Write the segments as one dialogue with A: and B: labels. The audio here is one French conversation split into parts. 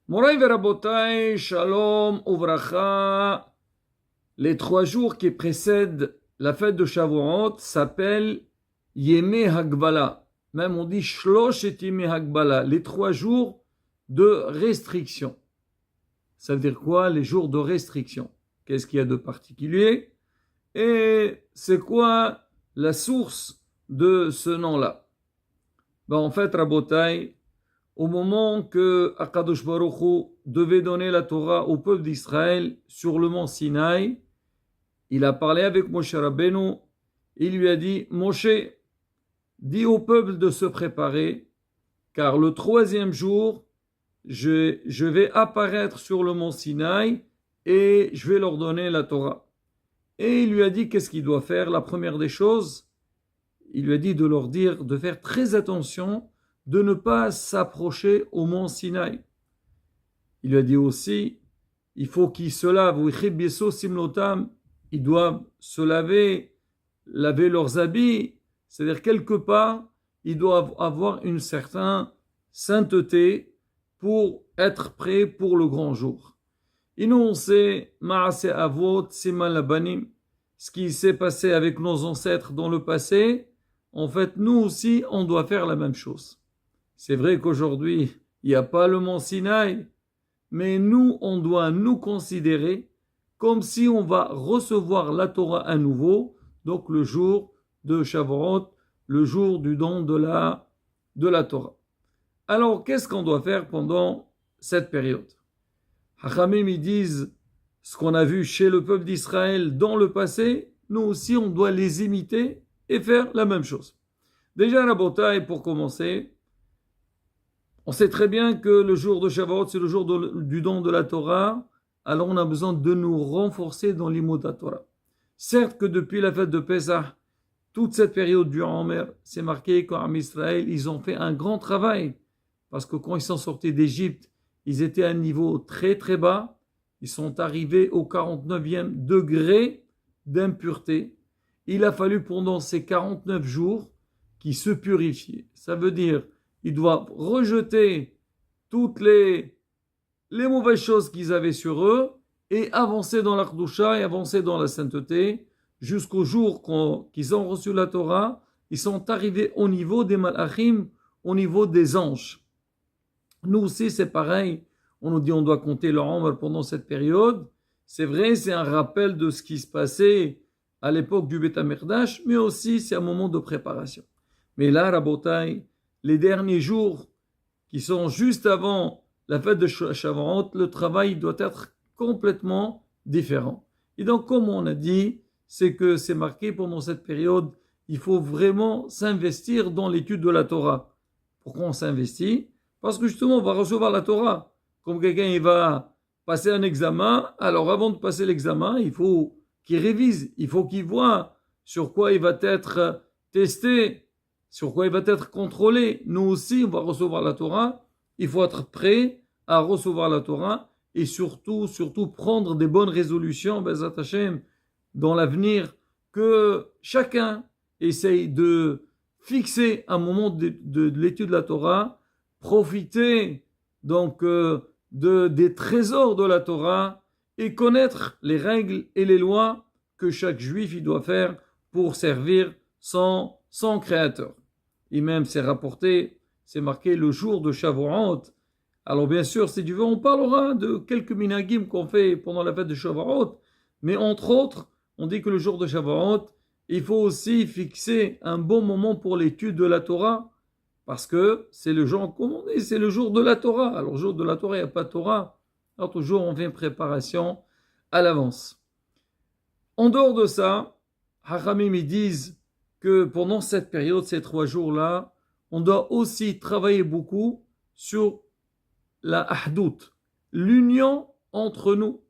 A: Moraï Verabotai, Shalom, Uvracha, les 3 jours qui précèdent la fête de Shavuot s'appellent Yemé Hagbala. Même on dit Shlosh et Yemé Hagbala, les 3 jours de restriction. Ça veut dire quoi, les jours de restriction? Qu'est-ce qu'il y a de particulier? Et c'est quoi la source de ce nom-là? En fait, Rabotai, au moment que Akadosh Baruch Hu devait donner la Torah au peuple d'Israël sur le mont Sinaï, il a parlé avec Moshe Rabbeinu, il lui a dit, Moshe, dis au peuple de se préparer, car le 3e jour, je vais apparaître sur le mont Sinaï et je vais leur donner la Torah. Et il lui a dit qu'est-ce qu'il doit faire. La première des choses, il lui a dit de leur dire de faire très attention de ne pas s'approcher au mont Sinaï. Il lui a dit aussi, il faut qu'ils se lavent, ils doivent se laver leurs habits, c'est-à-dire quelque part, ils doivent avoir une certaine sainteté pour être prêts pour le grand jour. Et nous, on sait, Ma'ase Avot, Siman Labanim, ce qui s'est passé avec nos ancêtres dans le passé, en fait, nous aussi, on doit faire la même chose. C'est vrai qu'aujourd'hui, il n'y a pas le mont Sinaï, mais nous, on doit nous considérer comme si on va recevoir la Torah à nouveau, donc le jour de Shavuot, le jour du don de la Torah. Alors, qu'est-ce qu'on doit faire pendant cette période? Hachamim, ils disent ce qu'on a vu chez le peuple d'Israël dans le passé, nous aussi, on doit les imiter et faire la même chose. Déjà, la bataille, pour commencer, on sait très bien que le jour de Shavuot, c'est le jour du don de la Torah, alors on a besoin de nous renforcer dans l'imut Torah. Certes que depuis la fête de Pesach, toute cette période du Homer, c'est marqué qu'en Israël, ils ont fait un grand travail, parce que quand ils sont sortis d'Égypte, ils étaient à un niveau très très bas, ils sont arrivés au 49e degré d'impureté. Il a fallu pendant ces 49 jours qu'ils se purifient. Ça veut dire ils doivent rejeter toutes les mauvaises choses qu'ils avaient sur eux et avancer dans la Kedusha et avancer dans la sainteté jusqu'au jour qu'ils ont reçu la Torah. Ils sont arrivés au niveau des Malachim, au niveau des anges. Nous aussi, c'est pareil. On nous dit on doit compter le Homer pendant cette période. C'est vrai, c'est un rappel de ce qui se passait à l'époque du Beth HaMikdash, mais aussi c'est un moment de préparation. Mais là, Rabotai, les derniers jours qui sont juste avant la fête de Shavuot, le travail doit être complètement différent. Et donc, comme on a dit, c'est que c'est marqué pendant cette période, il faut vraiment s'investir dans l'étude de la Torah. Pourquoi on s'investit? Parce que justement, on va recevoir la Torah. Comme quelqu'un il va passer un examen, alors avant de passer l'examen, il faut qu'il révise, il faut qu'il voit sur quoi il va être testé, sur quoi il va être contrôlé. Nous aussi, on va recevoir la Torah. Il faut être prêt à recevoir la Torah et surtout prendre des bonnes résolutions, Bezat Hashem, dans l'avenir, que chacun essaye de fixer un moment de l'étude de la Torah, profiter donc des trésors de la Torah et connaître les règles et les lois que chaque juif il doit faire pour servir son Créateur. Et même c'est rapporté, c'est marqué le jour de Shavuot. Alors bien sûr, si tu veux, on parlera de quelques minagim qu'on fait pendant la fête de Shavuot, mais entre autres, on dit que le jour de Shavuot, il faut aussi fixer un bon moment pour l'étude de la Torah, parce que c'est le jour, comme on dit, c'est le jour de la Torah. Alors le jour de la Torah, il n'y a pas de Torah. Alors toujours, on fait une préparation à l'avance. En dehors de ça, Hachamim, ils disent que pendant cette période, ces 3 jours-là, on doit aussi travailler beaucoup sur la ahdout, l'union entre nous.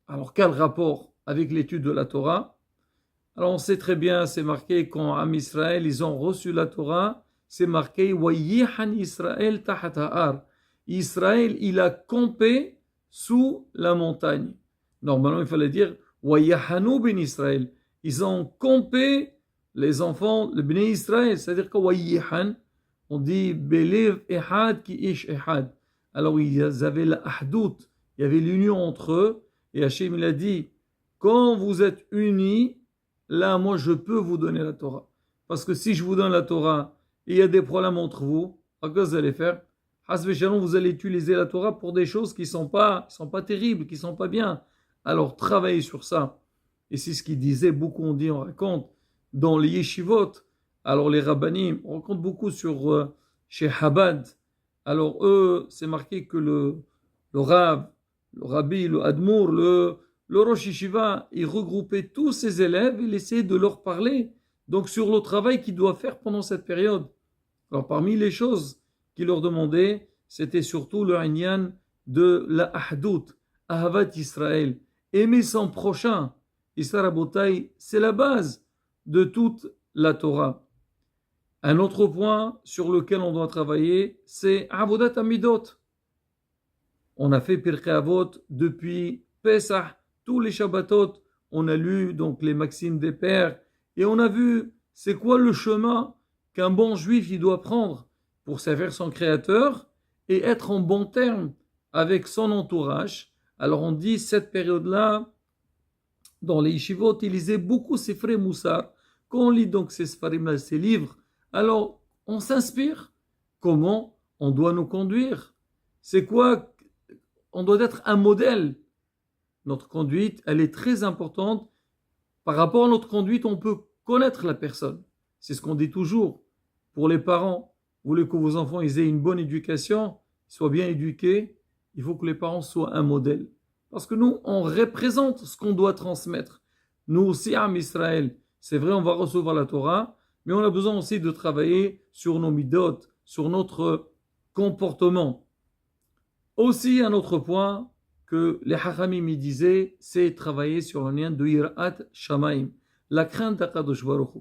A: Alors, quel rapport avec l'étude de la Torah? Alors, on sait très bien, c'est marqué quand Am Israël, ils ont reçu la Torah, c'est marqué Wayihan Israël tahat ha'ar. Israël, il a campé sous la montagne. Normalement, il fallait dire Wayahanu ben Israël. Ils ont campé les enfants, le Bnei Israël, c'est-à-dire que Wayihan, on dit Belev Ehad ki ish Ehad. Alors ils avaient la ahdout, il y avait l'union entre eux, et Hachem il a dit, quand vous êtes unis, là moi je peux vous donner la Torah. Parce que si je vous donne la Torah, et il y a des problèmes entre vous, qu'est-ce que vous allez faire? Hasbe Shalom, vous allez utiliser la Torah pour des choses qui sont pas terribles, qui sont pas bien. Alors travaillez sur ça. Et c'est ce qu'il disait, beaucoup on dit, on raconte, dans les yeshivot, alors les rabbanim, on raconte beaucoup sur chez Chabad. Alors eux, c'est marqué que le Rav, le Rabbi, le Admour, le Rosh Yeshiva, il regroupait tous ses élèves, il essayait de leur parler donc sur le travail qu'il doit faire pendant cette période. Alors parmi les choses qu'il leur demandait, c'était surtout le inyan de la ahdout, ahavat Israël, aimer son prochain. Issa Rabotai, c'est la base de toute la Torah. Un autre point sur lequel on doit travailler, c'est Avodat Amidot. On a fait Pirkei Avot depuis Pesach, tous les Shabbatot. On a lu donc les maximes des pères et on a vu c'est quoi le chemin qu'un bon juif il doit prendre pour servir son Créateur et être en bon terme avec son entourage. Alors on dit cette période-là, dans les yeshivot, il lisait beaucoup Sefrei Moussar. Quand on lit donc ces sfarim-là, ces livres, alors on s'inspire. Comment on doit nous conduire? C'est quoi? On doit être un modèle. Notre conduite, elle est très importante. Par rapport à notre conduite, on peut connaître la personne. C'est ce qu'on dit toujours. Pour les parents, vous voulez que vos enfants aient une bonne éducation, soient bien éduqués, il faut que les parents soient un modèle. Parce que nous, on représente ce qu'on doit transmettre. Nous aussi, Am Israël, c'est vrai, on va recevoir la Torah, mais on a besoin aussi de travailler sur nos midot, sur notre comportement. Aussi, un autre point que les Hachamim me disaient, c'est travailler sur le lien de Yirat Shamaim, la crainte d'Akadosh Baruch Hu.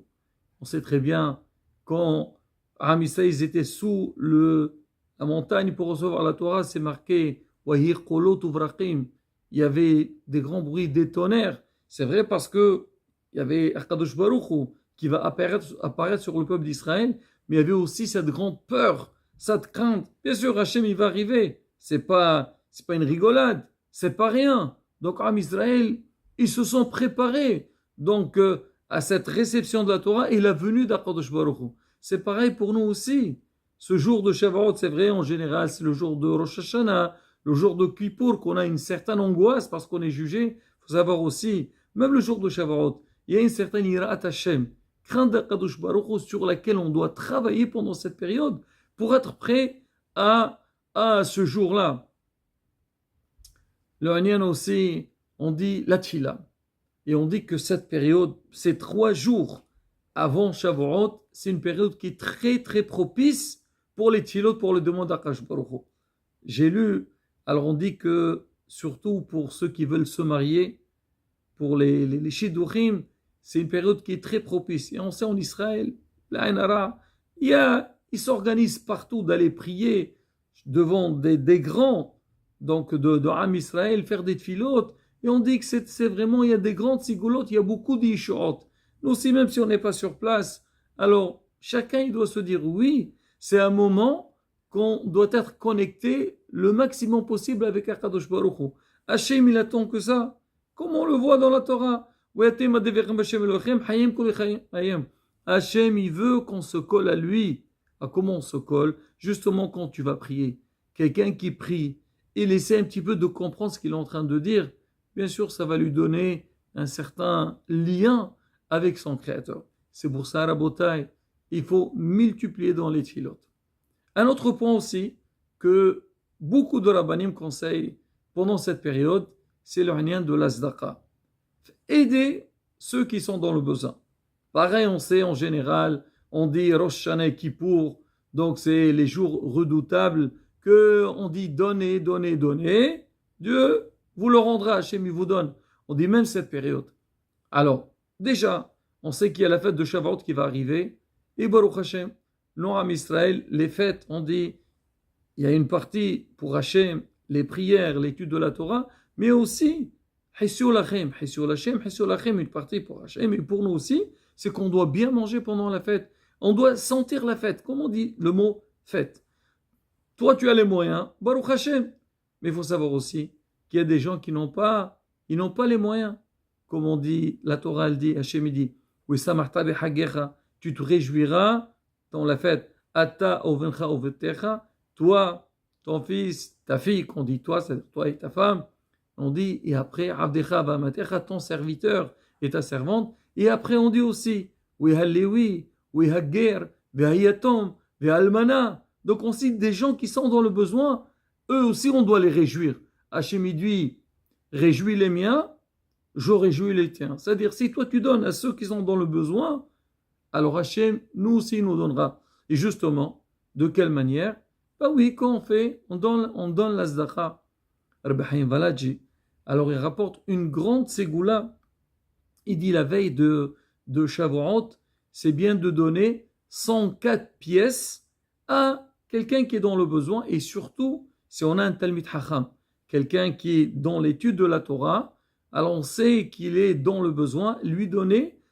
A: On sait très bien, quand Am Israël ils étaient sous la montagne pour recevoir la Torah, c'est marqué Wahir Kolot Uvrachim. Il y avait des grands bruits, des tonnerres. C'est vrai parce que il y avait Akadosh Baruch Hu qui va apparaître sur le peuple d'Israël, mais il y avait aussi cette grande peur, cette crainte. Bien sûr, Hachem, il va arriver. C'est pas une rigolade, c'est pas rien. Donc, Am Israël, ils se sont préparés donc à cette réception de la Torah et la venue d'Akadosh Baruch Hu. C'est pareil pour nous aussi. Ce jour de Shavuot, c'est vrai, en général, c'est le jour de Rosh Hashanah, le jour de Kippour, qu'on a une certaine angoisse parce qu'on est jugé. Il faut savoir aussi, même le jour de Shavuot, il y a une certaine Yirat Hashem, crainte d'Akadosh Baruch Hu sur laquelle on doit travailler pendant cette période pour être prêt à ce jour-là. Le Hanyan aussi, on dit la Tfila. Et on dit que cette période, ces 3 jours avant Shavuot, c'est une période qui est très très propice pour les Tfilot, pour les demandes d'Akadosh Baruch Hu. J'ai lu, alors on dit que surtout pour ceux qui veulent se marier, pour les Shidduchim, c'est une période qui est très propice. Et on sait en Israël, la Hainara, ils s'organisent partout d'aller prier devant des grands, donc de Am Israël, faire des tfilotes. Et on dit que c'est vraiment, il y a des grandes sigoulotes, il y a beaucoup d'ishot. Nous aussi, même si on n'est pas sur place, alors chacun il doit se dire oui, c'est un moment qu'on doit être connecté le maximum possible avec Akadosh Baruch Hu. Hachem, il attend que ça. Comme on le voit dans la Torah. Hachem, il veut qu'on se colle à lui. À comment on se colle? Justement quand tu vas prier. Quelqu'un qui prie, il essaie un petit peu de comprendre ce qu'il est en train de dire. Bien sûr, ça va lui donner un certain lien avec son Créateur. C'est pour ça, Rabotai, il faut multiplier dans les tfilotes. Un autre point aussi que beaucoup de rabbanim conseillent pendant cette période, c'est le lien de l'asdaqa. Aider ceux qui sont dans le besoin. Pareil, on sait en général, on dit Rosh Hashanah Kippour, donc c'est les jours redoutables que on dit donner, donner, donner. Dieu vous le rendra, Hachem il vous donne. On dit même cette période. Alors, déjà, on sait qu'il y a la fête de Shavuot qui va arriver. Et Baruch Hashem, non Am Israël, les fêtes, on dit, il y a une partie pour Hachem, les prières, l'étude de la Torah, mais aussi, Hesio Lachem, une partie pour Hachem, et pour nous aussi, c'est qu'on doit bien manger pendant la fête. On doit sentir la fête. Comment on dit le mot fête? toi tu as les moyens, Baruch Hashem. Mais il faut savoir aussi qu'il y a des gens qui n'ont pas les moyens. Comme on dit, la Torah elle dit, Hashem dit, tu te réjouiras dans la fête, Ata ovencha ovetecha, toi, ton fils, ta fille, qu'on dit toi, c'est toi et ta femme, on dit, et après, Abdecha vamatecha, ton serviteur et ta servante, et après on dit aussi, Wehalewi, Wehager, Vehayatom, Vehalmana. Donc on cite des gens qui sont dans le besoin, eux aussi on doit les réjouir. Hachem dit, réjouis les miens, je réjouis les tiens. C'est-à-dire, si toi tu donnes à ceux qui sont dans le besoin, alors Hachem, nous aussi, nous donnera. Et justement, de quelle manière? Ben oui, quand on fait, on donne la Zdacha. Rabbi Haim Valadji, alors il rapporte une grande ségoula. Il dit la veille de Shavuot, c'est bien de donner 104 pièces à quelqu'un qui est dans le besoin, et surtout, si on a un Talmid Hacham, quelqu'un qui est dans l'étude de la Torah, alors on sait qu'il est dans le besoin, lui donner,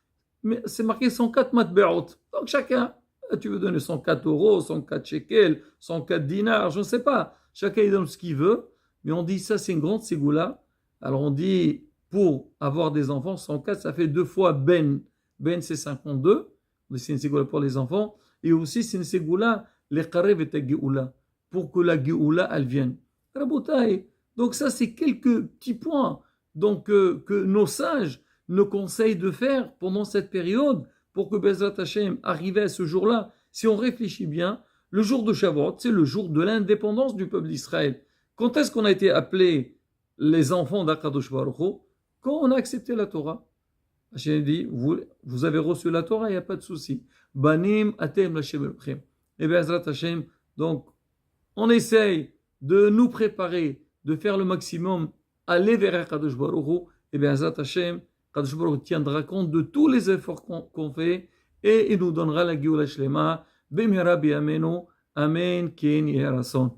A: mais c'est marqué 104 matbe'ot. Donc chacun, tu veux donner 104 euros, 104 shekels, 104 dinars, je ne sais pas. Chacun il donne ce qu'il veut, mais on dit ça c'est une grande ségoula. Alors on dit, pour avoir des enfants, 104 ça fait 2 fois ben. Ben c'est 52, c'est une ségoula pour les enfants, et aussi c'est une ségoula, les karev et geoula, pour que la geoula elle vienne. Rabotai, donc ça c'est quelques petits points donc, que nos sages nous conseillent de faire pendant cette période pour que Bezrat Hashem arrive à ce jour-là. Si on réfléchit bien, le jour de Shavuot, c'est le jour de l'indépendance du peuple d'Israël. Quand est-ce qu'on a été appelés les enfants d'Akadosh Baruch Hu? Quand on a accepté la Torah. Hashem dit, vous avez reçu la Torah, il n'y a pas de souci. Banim atem l'Hashem elochem. Et Bezrat Hashem, donc, on essaye de nous préparer, de faire le maximum, aller vers Kadosh Baruch Hu, et bien Azat Hashem, Kadosh Baruch Hu tiendra compte de tous les efforts qu'on fait, et il nous donnera la Géoula Shlema, Bimhera Biamenu, Amen, Ken Yerason.